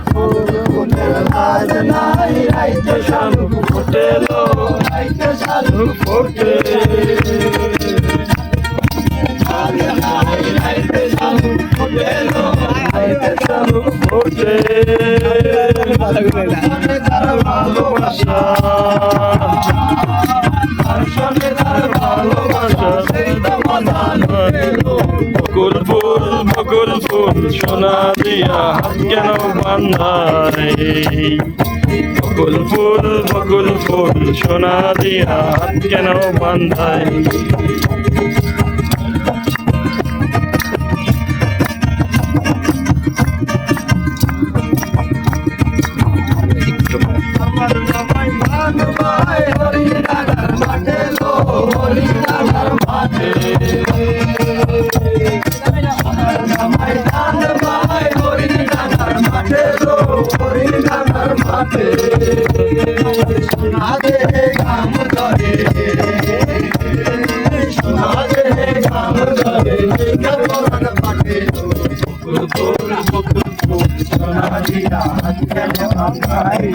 ফুলের লাজ নাই রাইতে শালুক ফোটেলো রাইতে শালুক ফোটে রাইতে শালুক ফোটেলো রাইতে শালুক ফোটে ভালোবাসা ভালোবাসা সেই তো মজা পেলো বকুল ফুল সোনা দিয়া হাত কেন বান্ধাই বকুল ফুল সোনা দিয়া হাত কেন বান্ধাই আমার জামাই ধান ভাই হরিণাগার মাঠে লো হরিণাগার মাঠে আমার জামাই ধান ভাই হরিণাগার মাঠে লো হরিণাগার মাঠে সোনা দে গাম ধরে সোনা দে গাম ধরে গরন পাটে বকুল ফুল সোনা দিয়া হাত কেন বাঁধাই